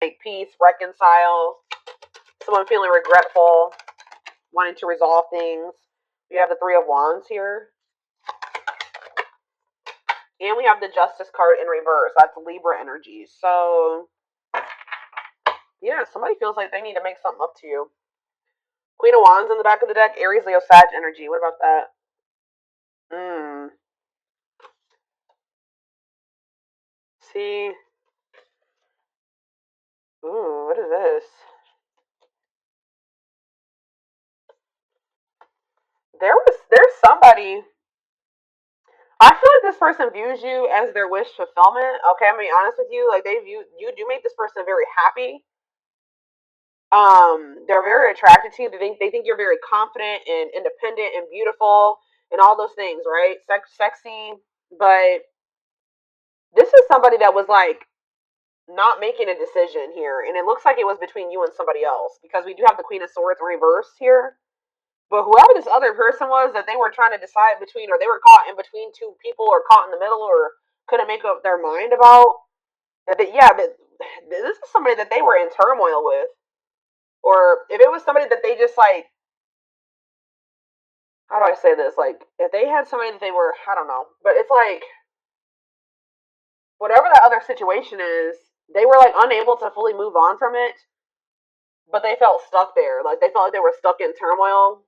make peace, reconcile. Someone feeling regretful, wanting to resolve things. We have the Three of Wands here. And we have the Justice card in reverse. That's Libra energy. So, yeah, somebody feels like they need to make something up to you. Queen of Wands in the back of the deck. Aries, Leo, Sag energy. What about that? See? Ooh, what is this? There's somebody. I feel like this person views you as their wish fulfillment. Okay, I'm gonna be honest with you. Like you do make this person very happy. They're very attracted to you. They think you're very confident and independent and beautiful and all those things, right? Sexy, but this is somebody that was like not making a decision here, and it looks like it was between you and somebody else because we do have the Queen of Swords in reverse here. But whoever this other person was that they were trying to decide between, or they were caught in between two people, or caught in the middle, or couldn't make up their mind about, yeah, but this is somebody that they were in turmoil with, or if it was somebody that they just like, how do I say this? Like, if they had somebody that they were, I don't know, but it's like, whatever that other situation is, they were like unable to fully move on from it, but they felt stuck there. Like, they felt like they were stuck in turmoil.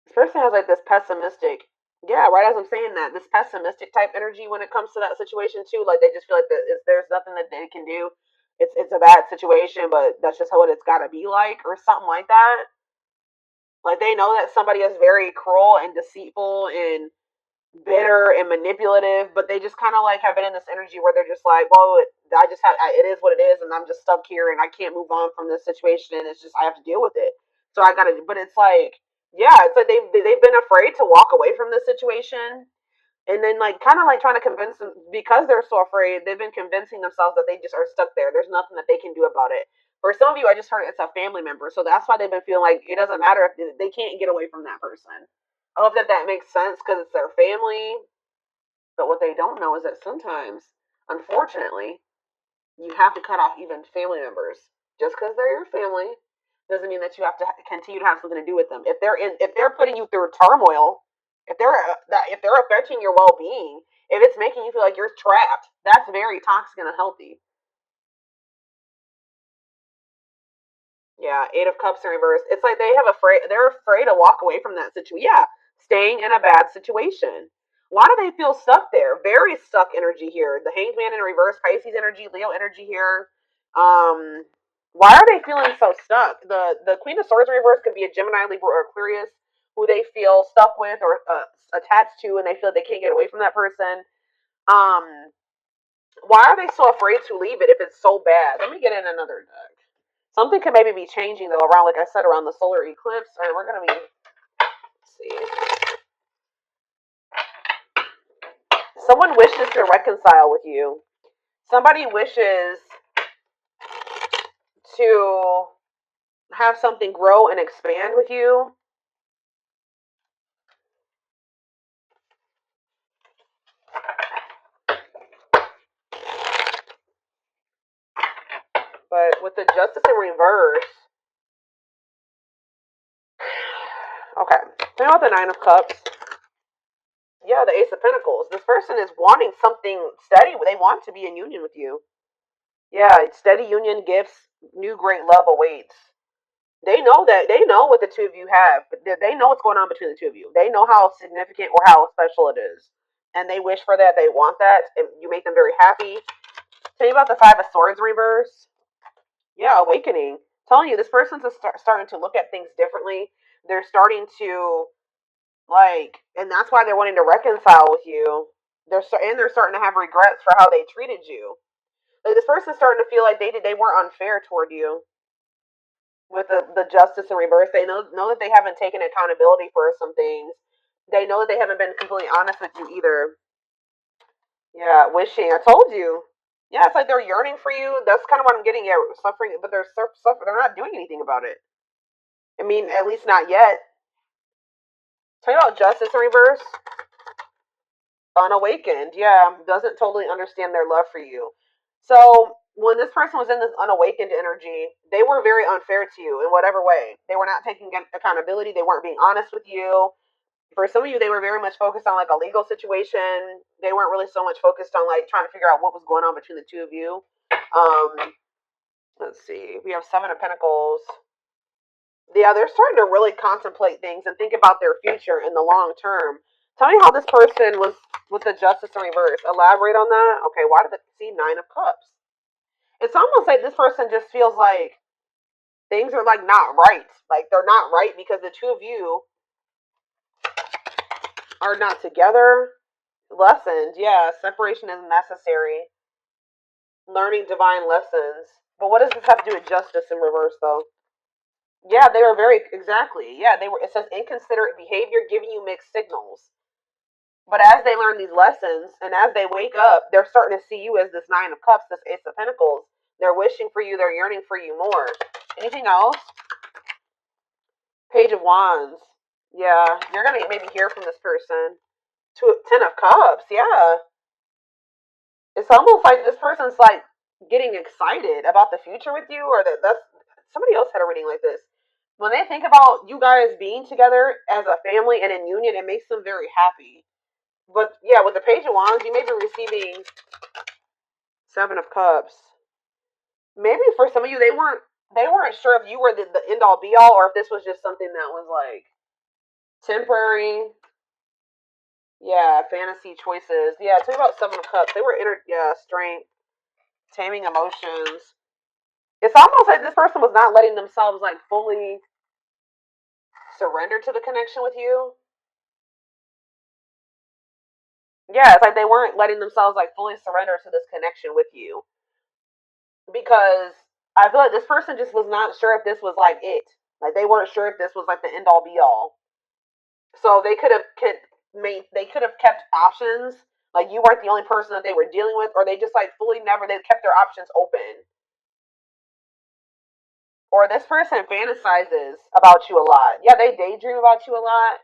This person has like this pessimistic, yeah, right as I'm saying that, this pessimistic type energy when it comes to that situation too. Like, they just feel like there's nothing that they can do. It's a bad situation, but that's just how it's got to be like, or something like that. Like, they know that somebody is very cruel and deceitful and bitter and manipulative, but they just kind of like have been in this energy where they're just like, well, it is what it is, and I'm just stuck here, and I can't move on from this situation, and it's just I have to deal with it. So I gotta, but it's like, yeah, it's like they've been afraid to walk away from this situation, and then like kind of like trying to convince them because they're so afraid. They've been convincing themselves that they just are stuck there. There's nothing that they can do about it. For some of you, I just heard it's a family member, so that's why they've been feeling like it doesn't matter if they can't get away from that person. I hope that makes sense because it's their family. But what they don't know is that sometimes, unfortunately, you have to cut off even family members. Just because they're your family doesn't mean that you have to continue to have something to do with them. If they're putting you through turmoil, if they're affecting your well being, if it's making you feel like you're trapped, that's very toxic and unhealthy. Yeah, Eight of Cups in reverse. It's like they're afraid to walk away from that situation. Yeah, staying in a bad situation. Why do they feel stuck there? Very stuck energy here. The Hanged Man in reverse, Pisces energy, Leo energy here. Um, why are they feeling so stuck? The Queen of Swords in reverse could be a Gemini, Libra, or Aquarius who they feel stuck with or attached to, and they feel they can't get away from that person. Um, why are they so afraid to leave it if it's so bad? Let me get in another deck. Something could maybe be changing though around, like I said, around the solar eclipse. All right, we're gonna be. Let's see. Someone wishes to reconcile with you. Somebody wishes to have something grow and expand with you. But with the Justice in reverse, okay. Think about the Nine of Cups. Yeah, the Ace of Pentacles. This person is wanting something steady. They want to be in union with you. Yeah, steady union, gifts, new great love awaits. They know what the two of you have. They know what's going on between the two of you. They know how significant or how special it is, and they wish for that. They want that, and you make them very happy. Tell you about the Five of Swords reverse. Yeah, awakening. Telling you, this person's starting to look at things differently. They're starting to like, and that's why they're wanting to reconcile with you. They're starting to have regrets for how they treated you. Like, this person's starting to feel like they weren't unfair toward you with the justice in reverse. They know that they haven't taken accountability for some things. They know that they haven't been completely honest with you either. Yeah, wishing. I told you. Yeah, it's like they're yearning for you. That's kind of what I'm getting at. Suffering, but they're suffering. They're not doing anything about it. I mean, at least not yet. Tell you about justice in reverse. Unawakened. Yeah, doesn't totally understand their love for you. So when this person was in this unawakened energy, they were very unfair to you in whatever way. They were not taking accountability. They weren't being honest with you. For some of you, they were very much focused on like a legal situation. They weren't really so much focused on like trying to figure out what was going on between the two of you. Let's see. We have Seven of Pentacles. Yeah, they're starting to really contemplate things and think about their future in the long term. Tell me how this person was with the Justice in reverse. Elaborate on that. Okay, why did it see Nine of Cups? It's almost like this person just feels like things are like not right. Like they're not right because the two of you are not together. Lessons, yeah, separation is necessary. Learning divine lessons. But what does this have to do with justice in reverse though? Yeah, they were very exactly. Yeah, they were. It says inconsiderate behavior giving you mixed signals. But as they learn these lessons and as they wake up, they're starting to see you as this Nine of Cups, this Ace of Pentacles. They're wishing for you. They're yearning for you more. Anything else? Page of Wands. Yeah, you're gonna maybe hear from this person. Ten of Cups. Yeah, it's almost like this person's like getting excited about the future with you, or that's somebody else had a reading like this. When they think about you guys being together as a family and in union, it makes them very happy. But yeah, with the Page of Wands, you may be receiving Seven of Cups. Maybe for some of you, they weren't sure if you were the end all be all, or if this was just something that was like temporary. Yeah, fantasy choices. Yeah, tell me about Seven of Cups. They were strength, taming emotions. It's almost like this person was not letting themselves like fully surrender to the connection with you. Yeah, it's like they weren't letting themselves like fully surrender to this connection with you because I feel like this person just was not sure if this was like it. Like they weren't sure if this was like the end all be all. So they could have kept options. Like you weren't the only person that they were dealing with, or they just like fully never they kept their options open. Or this person fantasizes about you a lot. Yeah, they daydream about you a lot.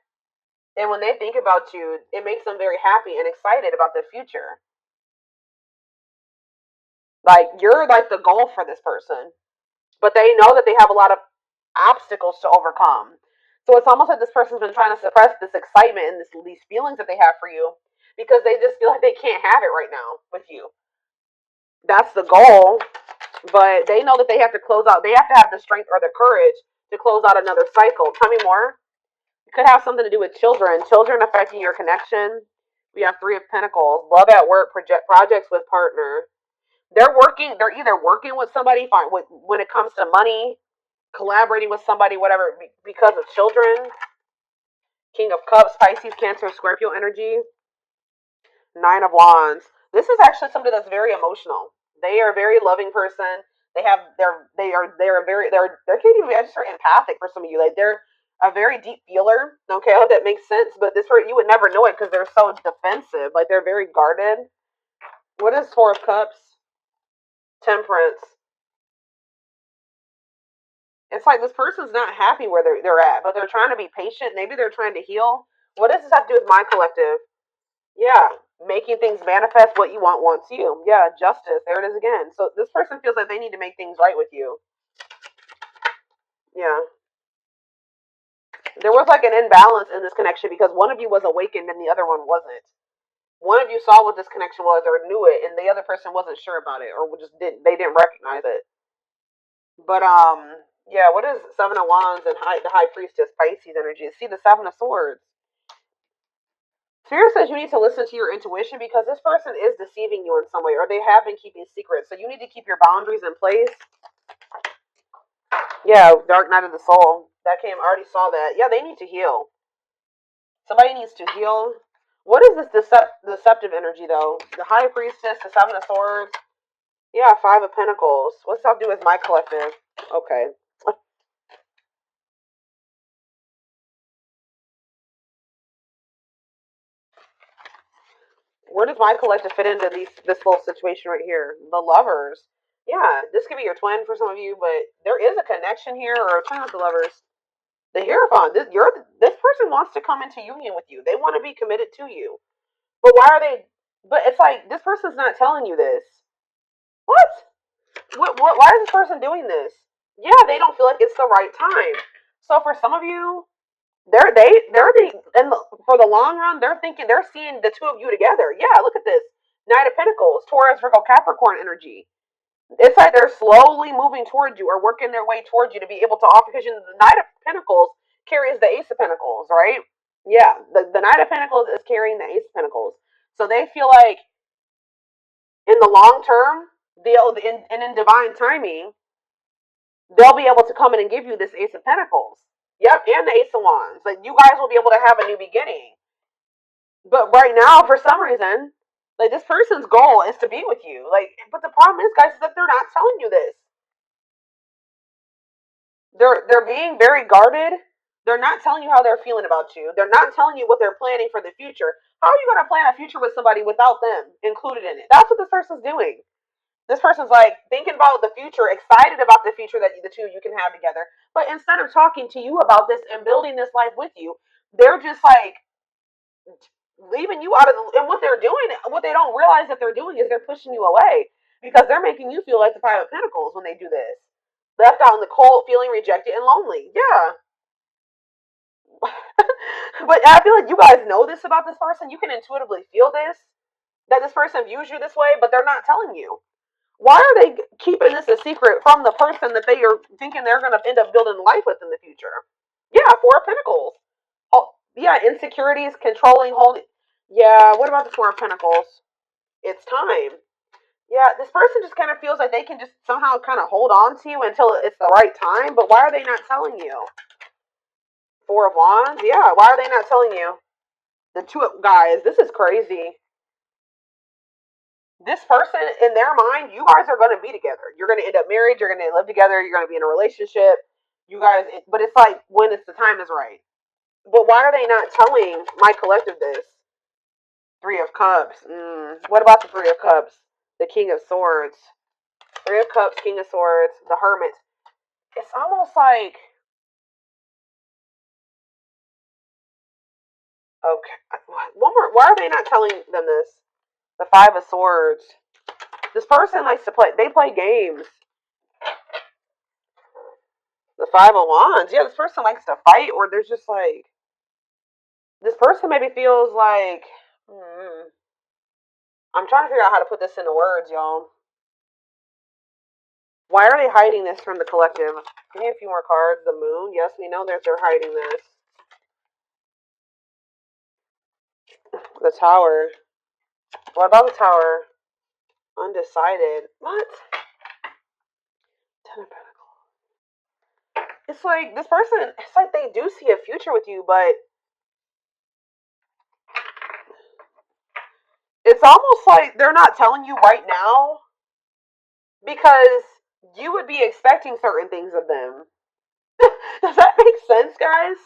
And when they think about you, it makes them very happy and excited about the future. Like you're like the goal for this person. But they know that they have a lot of obstacles to overcome. So it's almost like this person's been trying to suppress this excitement and these feelings that they have for you because they just feel like they can't have it right now with you. That's the goal, but they know that they have to close out. They have to have the strength or the courage to close out another cycle. Tell me more. It could have something to do with children. Children affecting your connection. We have Three of Pentacles. Love at work. Projects with partner. They're working. They're either working with somebody. When it comes to money, collaborating with somebody, whatever, because of children. King of Cups, Pisces, Cancer, Scorpio energy. Nine of Wands. This is actually somebody that's very emotional. They are a very loving person. They can't even be just empathic for some of you. Like they're a very deep feeler. Okay, I hope that makes sense. But this you would never know it because they're so defensive. Like they're very guarded. What is Four of Cups? Temperance. It's like this person's not happy where they're at, but they're trying to be patient. Maybe they're trying to heal. What does this have to do with my collective? Yeah, making things manifest. What you want wants you. Yeah, justice. There it is again. So this person feels like they need to make things right with you. Yeah. There was like an imbalance in this connection because one of you was awakened and the other one wasn't. One of you saw what this connection was or knew it, and the other person wasn't sure about it or just didn't recognize it. But yeah, what is Seven of Wands and the High Priestess Pisces energy? See the Seven of Swords. Spirit says you need to listen to your intuition because this person is deceiving you in some way, or they have been keeping secrets. So you need to keep your boundaries in place. Yeah, Dark Night of the Soul. That came, I already saw that. Yeah, they need to heal. Somebody needs to heal. What is this deceptive energy, though? The High Priestess, the Seven of Swords. Yeah, Five of Pentacles. What's that have to do with my collective? Okay. Where does my collective fit into this little situation right here? The Lovers. Yeah, this could be your twin for some of you, but there is a connection here, or a twin with the Lovers. The Hierophant. This person wants to come into union with you. They want to be committed to you. But why are they? But it's like this person's not telling you this. What? Why is this person doing this? Yeah, they don't feel like it's the right time. So for some of you, for the long run, they're seeing the two of you together. Yeah, look at this. Knight of Pentacles, Taurus, Virgo, Capricorn energy. It's like they're slowly moving towards you or working their way towards you to be able to offer, because the Knight of Pentacles carries the Ace of Pentacles, right? Yeah, the Knight of Pentacles is carrying the Ace of Pentacles. So they feel like in the long term, in divine timing, they'll be able to come in and give you this Ace of Pentacles. Yep, and the Ace of Wands. Like, you guys will be able to have a new beginning. But right now, for some reason, like, this person's goal is to be with you. Like, but the problem is, guys, is that they're not telling you this. They're being very guarded. They're not telling you how they're feeling about you. They're not telling you what they're planning for the future. How are you going to plan a future with somebody without them included in it? That's what this person's doing. This person's like thinking about the future, excited about the future that the two of you can have together. But instead of talking to you about this and building this life with you, they're just like leaving you out of and what they're doing, what they don't realize that they're doing is they're pushing you away, because they're making you feel like the Five of Pentacles when they do this. Left out in the cold, feeling rejected and lonely. Yeah. But I feel like you guys know this about this person. You can intuitively feel this, that this person views you this way, but they're not telling you. Why are they keeping this a secret from the person that they are thinking they're going to end up building life with in the future? Yeah, Four of Pentacles. Oh, yeah, insecurities, controlling, holding. Yeah, what about the Four of Pentacles? It's time. Yeah, this person just kind of feels like they can just somehow kind of hold on to you until it's the right time, but why are they not telling you? Four of Wands? Yeah, why are they not telling you? The two of, guys, this is crazy. This person, in their mind, you guys are going to be together. You're going to end up married. You're going to live together. You're going to be in a relationship. You guys, but it's like when it's the time is right. But why are they not telling my collective this? Three of Cups. What about the Three of Cups? The King of Swords. Three of Cups, King of Swords, the Hermit. It's almost like, okay, one more. Why are they not telling them this? The Five of Swords. This person likes to play. They play games. The Five of Wands. Yeah, this person likes to fight, or there's just like this person maybe feels like. I'm trying to figure out how to put this into words, y'all. Why are they hiding this from the collective? Give me a few more cards. The Moon. Yes, we know that they're hiding this. The Tower. What about the Tower? Undecided. What? Ten of Pentacles. It's like this person. It's like they do see a future with you, but it's almost like they're not telling you right now because you would be expecting certain things of them. Does that make sense, guys?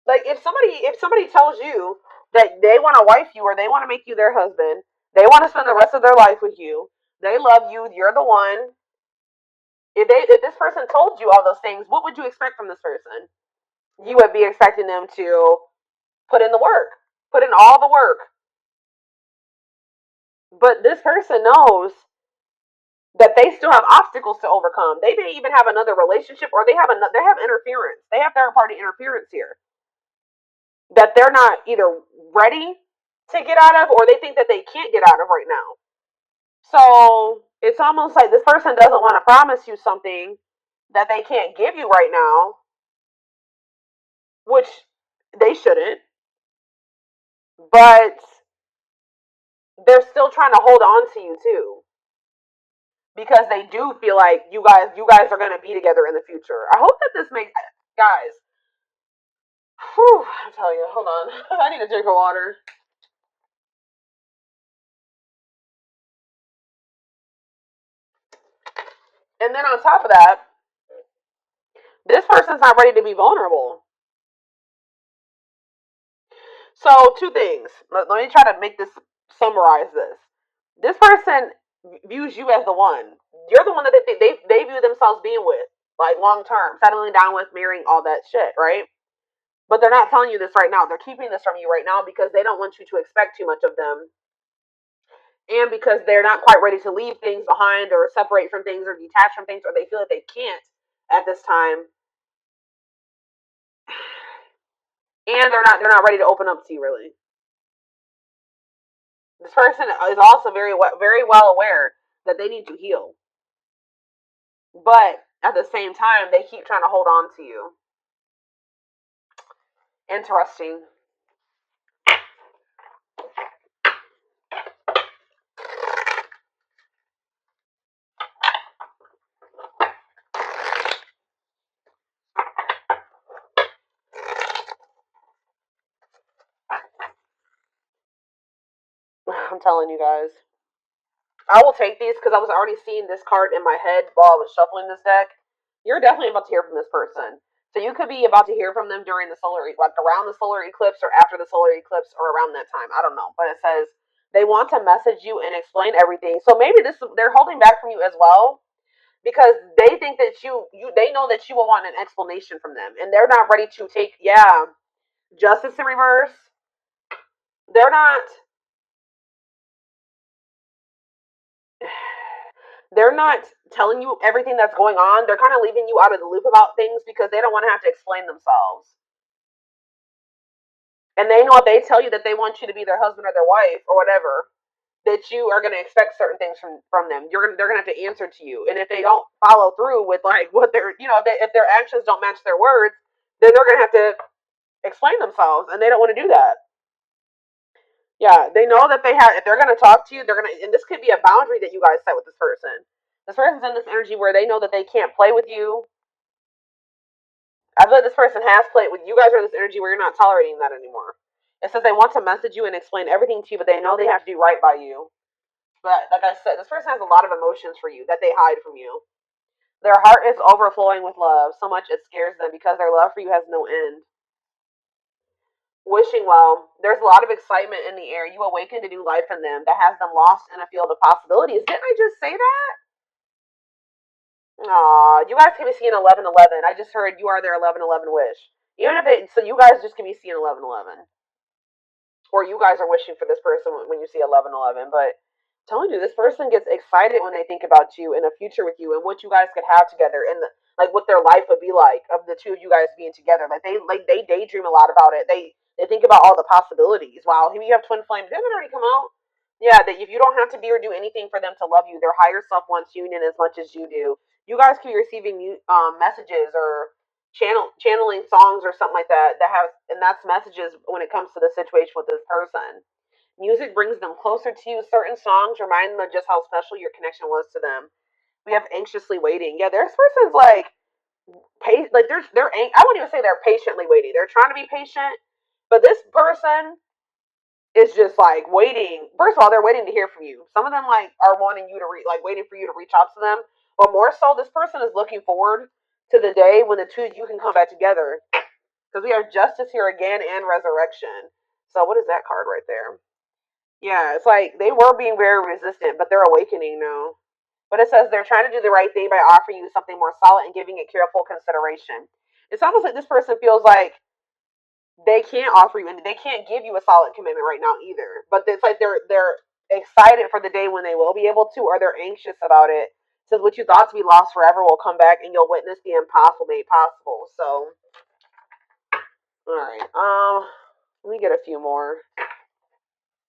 Like if somebody tells you that they want to wife you or they want to make you their husband, they want to spend the rest of their life with you, they love you, you're the one. If this person told you all those things, what would you expect from this person? You would be expecting them to put in the work, put in all the work. But this person knows that they still have obstacles to overcome. They may even have another relationship, or they have interference. They have third party interference here that they're not either ready to get out of, or they think that they can't get out of right now. So it's almost like this person doesn't want to promise you something that they can't give you right now, which they shouldn't, but they're still trying to hold on to you too, because they do feel like you guys are going to be together in the future. I hope that this makes, guys. Whew, I'm telling you, hold on. I need a drink of water. And then on top of that, this person's not ready to be vulnerable. So two things. Let me try to make this, summarize this. This person views you as the one. You're the one that they view themselves being with, like long term, settling down with, marrying, all that shit, right? But they're not telling you this right now. They're keeping this from you right now because they don't want you to expect too much of them. and because they're not quite ready to leave things behind or separate from things or detach from things, or they feel that they can't at this time, and they're not ready to open up to you really. This person is also very well aware that they need to heal, but at the same time they keep trying to hold on to you. Interesting. I'm telling you guys. I will take these because I was already seeing this card in my head while I was shuffling this deck. You're definitely about to hear from this person. So you could be about to hear from them during the solar, like around the solar eclipse or after the solar eclipse or around that time. I don't know. But it says they want to message you and explain everything. So maybe they're holding back from you as well because they think that they know that you will want an explanation from them and they're not ready to take, yeah, justice in reverse. They're not they're not telling you everything that's going on. They're kind of leaving you out of the loop about things because they don't want to have to explain themselves. And they know if they tell you that they want you to be their husband or their wife or whatever, that you are going to expect certain things from them. They're going to have to answer to you. And if they don't follow through with like what they're, if their actions don't match their words, then they're going to have to explain themselves, and they don't want to do that. Yeah, they know that if they're going to talk to you, they're going to, and this could be a boundary that you guys set with this person. This person's in this energy where they know that they can't play with you. I feel like this person has played with you guys are in this energy where you're not tolerating that anymore. It says they want to message you and explain everything to you, but they know they have to do right by you. But like I said, this person has a lot of emotions for you that they hide from you. Their heart is overflowing with love, so much it scares them because their love for you has no end. Wishing well, there's a lot of excitement in the air. You awaken to new life in them that has them lost in a field of possibilities. Didn't I just say that? Aw, you guys can be seeing 1111. I just heard you are their 1111 wish. Even if so you guys just can be seeing 1111. Or you guys are wishing for this person when you see 1111. But I'm telling you, this person gets excited when they think about you and a future with you and what you guys could have together and like what their life would be like of the two of you guys being together. Like they daydream a lot about it. They think about all the possibilities. Wow, here you have twin flames. Didn't it already come out? Yeah, that if you don't have to be or do anything for them to love you, their higher self wants union as much as you do. You guys could be receiving messages or channeling songs or something like that and that's messages when it comes to the situation with this person. Music brings them closer to you. Certain songs remind them of just how special your connection was to them. We have anxiously waiting. Yeah, this person's like I wouldn't even say they're patiently waiting. They're trying to be patient, but this person is just like waiting. First of all, they're waiting to hear from you. Some of them like are wanting you to waiting for you to reach out to them. But more so, this person is looking forward to the day when the two of you can come back together. Because we have justice here again and resurrection. So what is that card right there? Yeah, it's like they were being very resistant, but they're awakening now. But it says they're trying to do the right thing by offering you something more solid and giving it careful consideration. It's almost like this person feels like they can't offer you and they can't give you a solid commitment right now either. But it's like they're excited for the day when they will be able to, or they're anxious about it. It says what you thought to be lost forever will come back, and you'll witness the impossible made possible. So, all right, let me get a few more.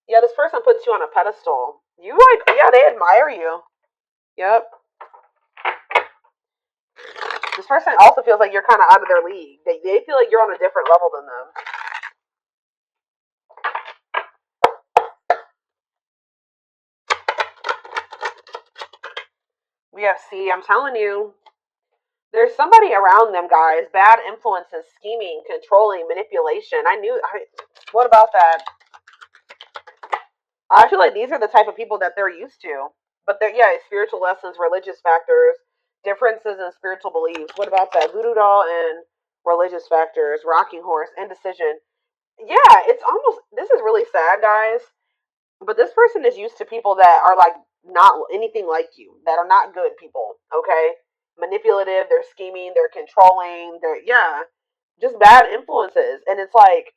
Yeah, this person puts you on a pedestal. You yeah, they admire you. Yep. This person also feels like you're kind of out of their league. They feel like you're on a different level than them. We have C. I'm telling you, there's somebody around them, guys. Bad influences, scheming, controlling, manipulation. What about that? I feel like these are the type of people that they're used to. But yeah, spiritual lessons, religious factors, differences in spiritual beliefs. What about that? Voodoo doll and religious factors, rocking horse, indecision. Yeah, it's almost, this is really sad, guys. But this person is used to people that are like not anything like you, that are not good people, okay? Manipulative, they're scheming, they're controlling, yeah, just bad influences. And it's like,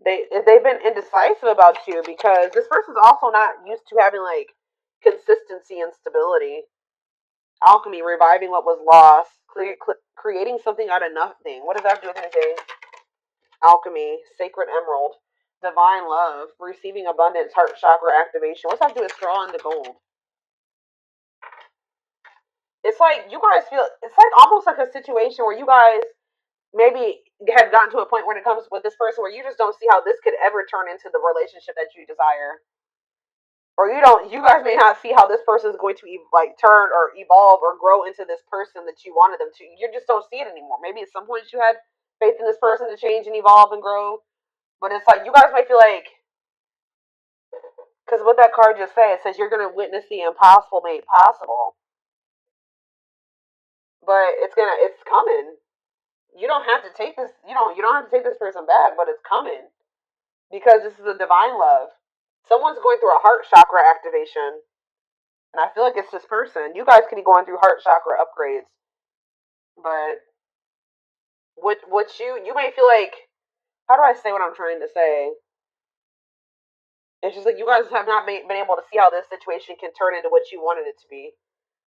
They've been indecisive about you because this person's also not used to having like consistency and stability. Alchemy, reviving what was lost, creating something out of nothing. What does that do with anything? Alchemy, sacred emerald, divine love, receiving abundance, heart chakra activation. What's that do with straw into gold? It's like you guys feel. It's like almost like a situation where you guys maybe have gotten to a point when it comes with this person where you just don't see how this could ever turn into the relationship that you desire, or you guys may not see how this person is going to like turn or evolve or grow into this person that you wanted them to. You just don't see it anymore. Maybe at some point you had faith in this person to change and evolve and grow, but it's like you guys might feel like, because what that card just said, it says you're going to witness the impossible made possible, but it's coming. You don't have to take this, you don't have to take this person back, but it's coming because this is a divine love. Someone's going through a heart chakra activation, and I feel like it's this person. You guys could be going through heart chakra upgrades, but what you may feel like, how do I say what I'm trying to say? It's just like you guys have not been able to see how this situation can turn into what you wanted it to be.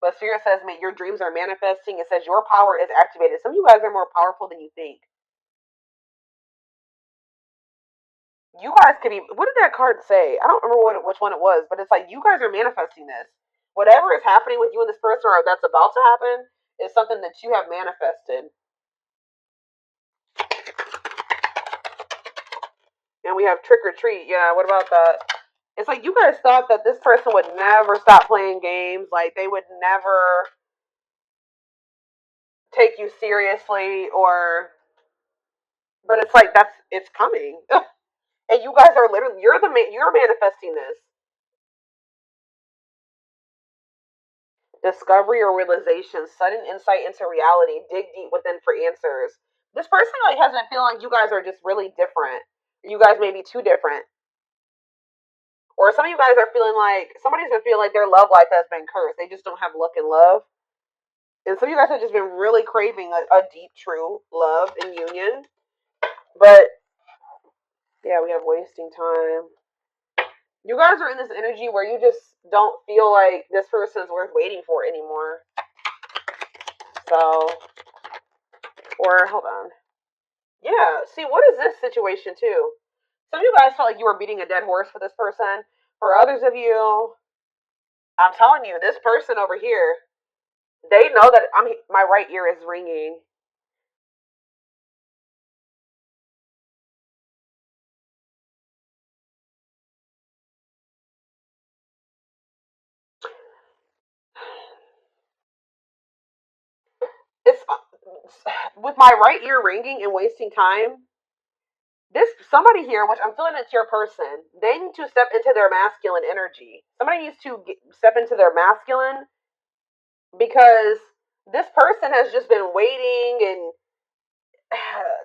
But Spirit says, "Mate, your dreams are manifesting." It says your power is activated. Some of you guys are more powerful than you think. You guys could be. What did that card say? I don't remember which one it was, but it's like you guys are manifesting this. Whatever is happening with you and this person, or that's about to happen, is something that you have manifested. And we have trick or treat. Yeah, what about that? It's like you guys thought that this person would never stop playing games. Like they would never take you seriously, or. But it's like it's coming, and you guys are literally you're manifesting this. Discovery or realization, sudden insight into reality, dig deep within for answers. This person like has been feeling like you guys are just really different. You guys may be too different. Or some of you guys are feeling like somebody's been feeling like their love life has been cursed. They just don't have luck in love. And some of you guys have just been really craving a deep, true love and union. But yeah, we have wasting time. You guys are in this energy where you just don't feel like this person's worth waiting for anymore. So, or hold on. Yeah, see, what is this situation too? Some of you guys felt like you were beating a dead horse for this person. For others of you, I'm telling you, this person over here, they know that my right ear is ringing. It's with my right ear ringing and wasting time. This somebody here, which I'm feeling it's your person, they need to step into their masculine energy. Somebody needs to step into their masculine because this person has just been waiting and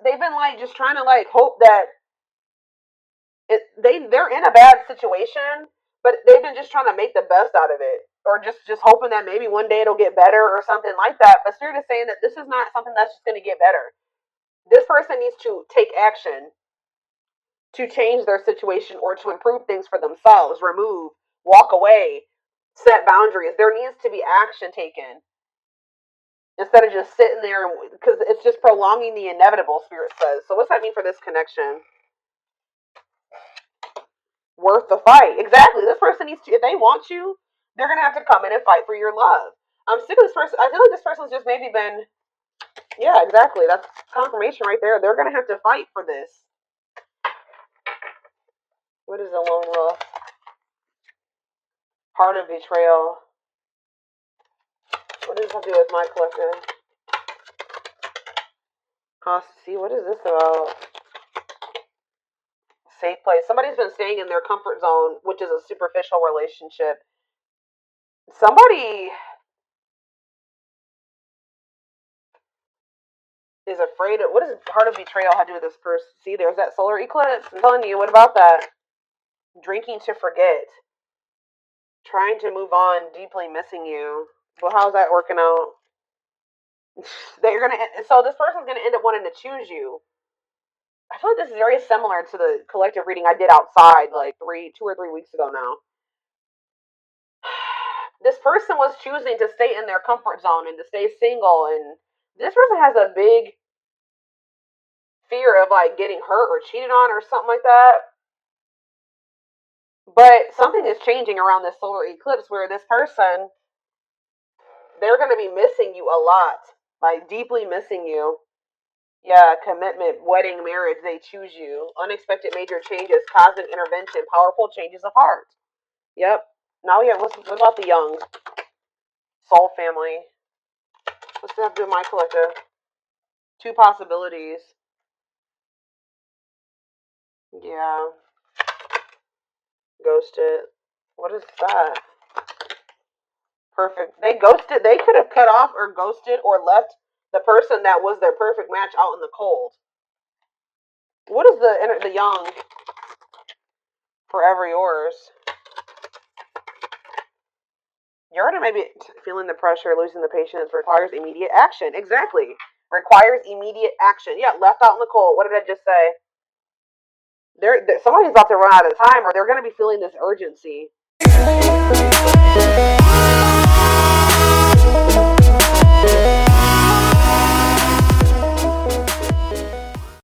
they've been like just trying to like hope that they're in a bad situation, but they've been just trying to make the best out of it, or just hoping that maybe one day it'll get better or something like that. But Spirit is saying that this is not something that's just going to get better. This person needs to take action to change their situation or to improve things for themselves, remove, walk away, set boundaries. There needs to be action taken instead of just sitting there because it's just prolonging the inevitable, Spirit says. So what's that mean for this connection? Worth the fight. Exactly. This person needs to, if they want you, they're going to have to come in and fight for your love. I'm sick of this person. I feel like this person's just maybe been, yeah, exactly. That's confirmation right there. They're going to have to fight for this. What is a lone wolf? Heart of betrayal. What does that do with my collective? See, what is this about? Safe place. Somebody's been staying in their comfort zone, which is a superficial relationship. Somebody is afraid of, what does heart of betrayal have to do with this person? See, there's that solar eclipse. I'm telling you, what about that? Drinking to forget. Trying to move on, deeply missing you. Well, how's that working out? That you're gonna, so this person's gonna end up wanting to choose you. I feel like this is very similar to the collective reading I did outside like 2 or 3 weeks ago now. This person was choosing to stay in their comfort zone and to stay single, and this person has a big fear of like getting hurt or cheated on or something like that. But something is changing around this solar eclipse where this person, they're going to be missing you a lot, like deeply missing you. Yeah, commitment, wedding, marriage, they choose you. Unexpected major changes, cosmic intervention, powerful changes of heart. Yep. Now we have, what about the young soul family? What's that have to do with my collective? Two possibilities. Yeah. Ghosted. What is that? Perfect. They ghosted. They could have cut off or ghosted or left the person that was their perfect match out in the cold. What is the young? Forever yours. You're gonna maybe feeling the pressure, losing the patience, requires immediate action. Exactly. Requires immediate action. Yeah, left out in the cold. What did I just say? Somebody's about to run out of time, or they're gonna be feeling this urgency.